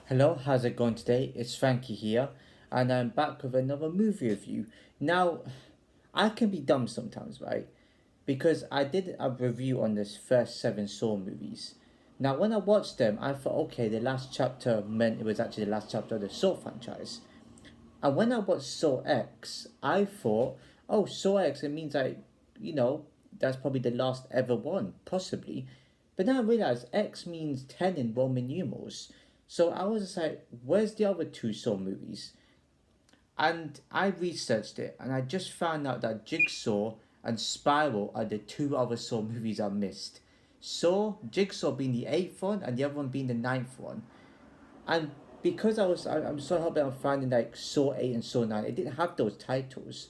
Hello, how's it going today? It's Frankie here, and I'm back with another movie review. Now, I can be dumb sometimes, right? Because I did a review on this first seven Saw movies. Now, when I watched them, I thought, okay, the last chapter meant it was actually the last chapter of the Saw franchise. And when I watched Saw X, I thought, oh, Saw X, it means you know, that's probably the last ever one, possibly. But then I realized X means 10 in Roman numerals. So I was just like, where's the other two Saw movies? And I researched it and I just found out that Jigsaw and Spiral are the two other Saw movies I missed. Jigsaw being the eighth one and the other one being the ninth one. And because I'm so happy I'm finding like Saw 8 and Saw 9, it didn't have those titles.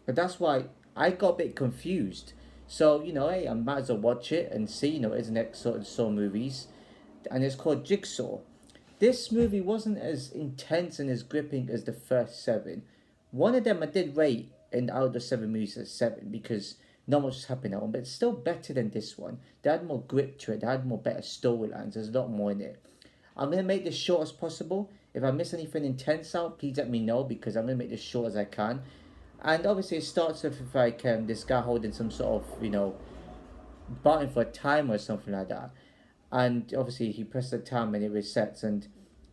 But that's why I got a bit confused. So, hey, I might as well watch it and see, it's the next sort of Saw movies. And it's called Jigsaw. This movie wasn't as intense and as gripping as the first seven. One of them I did rate in out of the seven movies as seven because not much has happened in that one, but it's still better than this one. They had more grip to it, they had more better storylines, there's a lot more in it. I'm gonna make this short as possible. If I miss anything intense out, please let me know because I'm gonna make this short as I can. And obviously, it starts with like this guy holding some sort of button for a timer or something like that. And obviously, he presses the time and it resets. And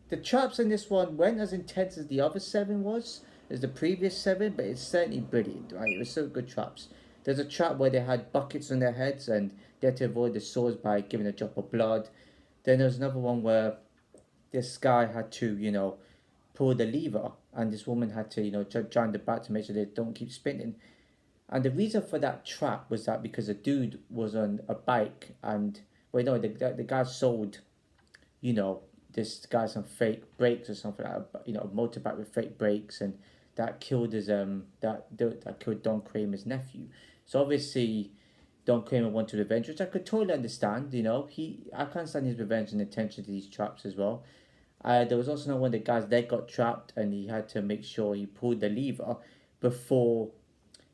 the traps in this one weren't as intense as the other seven was, as the previous seven, but it's certainly brilliant, right? It was so good traps. There's a trap where they had buckets on their heads and they had to avoid the swords by giving a drop of blood. Then there was another one where this guy had to, pull the lever, and this woman had to, join the back to make sure they don't keep spinning. And the reason for that trap was that because a dude was on a bike, and well, no, the guy sold, you know, this guy some fake brakes or something like that, a motorbike with fake brakes, and that killed his that killed Don Kramer's nephew. So obviously, Don Kramer wanted revenge, which I could totally understand. I can understand his revenge and attention to these traps as well. There was also one of the guy's leg got trapped, and he had to make sure he pulled the lever before,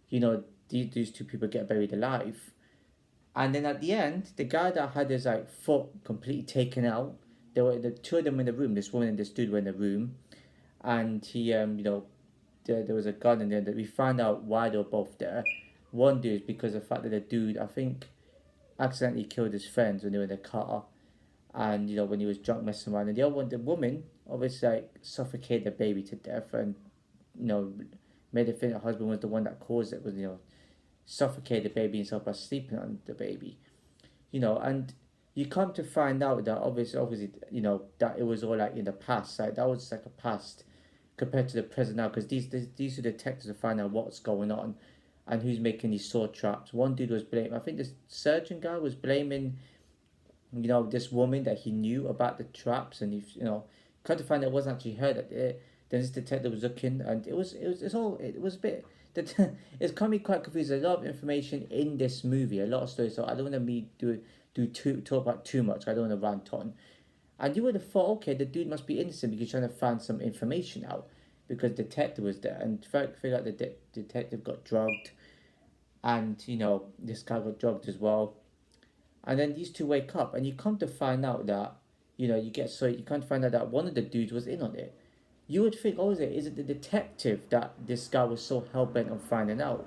these two people get buried alive. And then at the end, the guy that had his like foot completely taken out, there were the two of them in the room. This woman and this dude were in the room, and there was a gun in there that we found out why they were both there. One dude is because of the fact that the dude, I think, accidentally killed his friends when they were in the car, and when he was drunk messing around. And the other one, the woman, obviously like suffocated the baby to death, and you know made her think her husband was the one that caused it. Was suffocate the baby himself by sleeping on the baby. And you come to find out that obviously, that it was all like in the past. Like that was like a past compared to the present now, because these are detectives to find out what's going on and who's making these saw traps. One dude was blaming, I think this surgeon guy was blaming, this woman that he knew about the traps, and he, come to find out it wasn't actually her that did it. Then this detective was looking, and it was a bit that it's coming quite confused. There's a lot of information in this movie, a lot of stories. So I don't want to talk about too much. I don't want to rant on. And you would have thought, okay, the dude must be innocent because he's trying to find some information out, because the detective was there, and figure out the detective got drugged, and this guy got drugged as well. And then these two wake up, and you come to find out that you come to find out that one of the dudes was in on it. You would think, oh, is it the detective that this guy was so hell bent on finding out?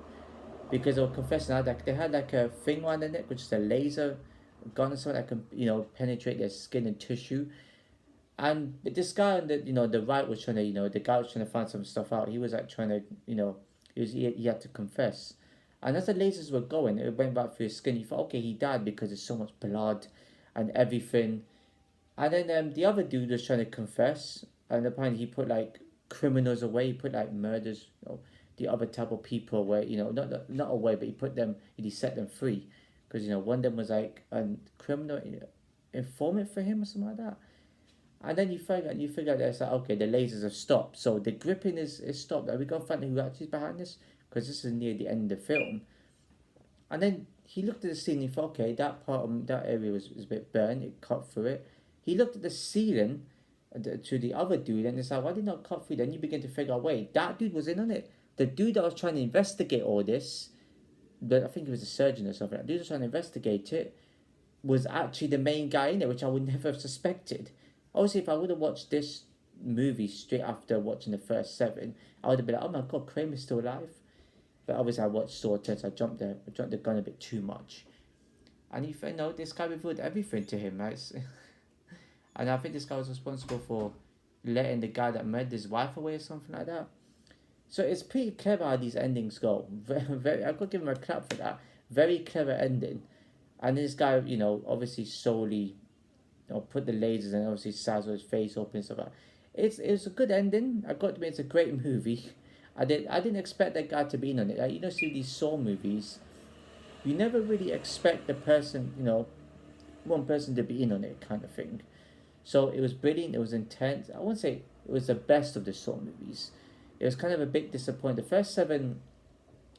Because they were confessing that they had like a thing around their neck, which is a laser gun or something that can penetrate their skin and tissue. And this guy on the right was trying to the guy was trying to find some stuff out. He was like trying to he had to confess. And as the lasers were going, it went back through his skin. You thought, okay, he died because there's so much blood and everything. And then the other dude was trying to confess, and apparently he put like criminals away. He put like murders, the other type of people away. Not away, but he put them. He set them free, because one of them was like a criminal informant for him or something like that. And then you figure out that it's like, okay, the lasers have stopped, so the gripping is stopped. Are we gonna find out who actually is behind this? Because this is near the end of the film. And then he looked at the scene and he thought, okay, that part of that area was a bit burned. It cut through it. He looked at the ceiling to the other dude, and it's like, why did not cut through? Then you begin to figure out, wait, that dude was in on it. The dude that was trying to investigate all this, I think it was a surgeon or something. That dude was trying to investigate it was actually the main guy in it, which I would never have suspected. Obviously, if I would have watched this movie straight after watching the first seven, I would have been like, oh my god, Kramer's still alive. But obviously, I watched Saw 10, so I jumped the gun a bit too much. And you know, this guy revealed everything to him, right? And I think this guy was responsible for letting the guy that murdered his wife away or something like that. So it's pretty clever how these endings go. Very, I've got to give him a clap for that. Very clever ending. And this guy, you know, obviously solely, you know, put the lasers and obviously Sazzo's his face open and stuff like that. It's a good ending. I got to admit, it's a great movie. I didn't expect that guy to be in on it. Like, you know, see these Saw movies, you never really expect the person, you know, one person to be in on it, kind of thing. So it was brilliant. It was intense. I won't say it was the best of the Saw movies. It was kind of a bit disappointing. The first seven,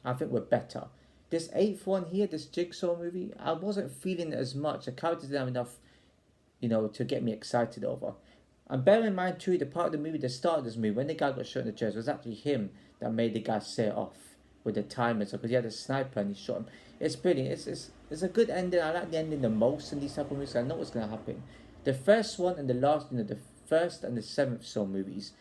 I think, were better. This eighth one here, this Jigsaw movie, I wasn't feeling it as much. The characters didn't have enough, you know, to get me excited over. And bear in mind too, the part of the movie, the start of this movie, when the guy got shot in the chest, was actually him that made the guy set off with the timer. So because he had a sniper and he shot him. It's brilliant. It's a good ending. I like the ending the most in these type of movies. I know what's gonna happen. The first one and the last, you know, the first and the seventh Saw movies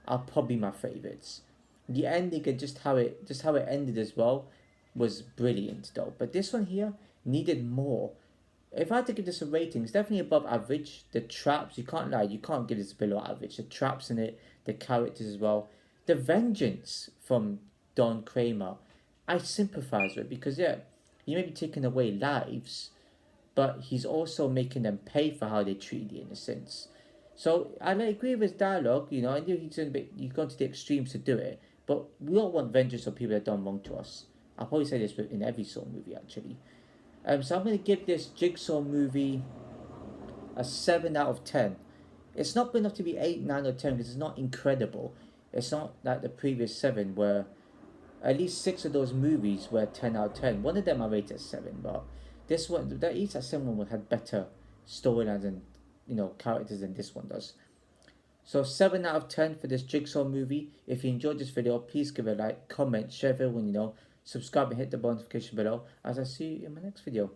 are probably my favorites. The ending and just how it ended as well was brilliant though. But this one here needed more. If I had to give this a rating, it's definitely above average. The traps, you can't lie, you can't give this below average. The traps in it, the characters as well. The vengeance from Don Kramer, I sympathize with because yeah, he may be taking away lives, but he's also making them pay for how they treat the innocents. So I agree with his dialogue. You know, I knew he's gone to the extremes to do it, but we all want vengeance of people that done wrong to us. I'll probably say this in every Saw movie actually. So I'm gonna give this Jigsaw movie a 7 out of 10. It's not good enough to be 8, 9, or 10 because it's not incredible. It's not like the previous 7 where at least 6 of those movies were 10 out of 10. One of them I rated 7, but this one, that each that 7 one had better storylines and, you know, characters than this one does. So 7 out of 10 for this Jigsaw movie. If you enjoyed this video, please give it a like, comment, share it with everyone you know, subscribe and hit the notification below as I see you in my next video.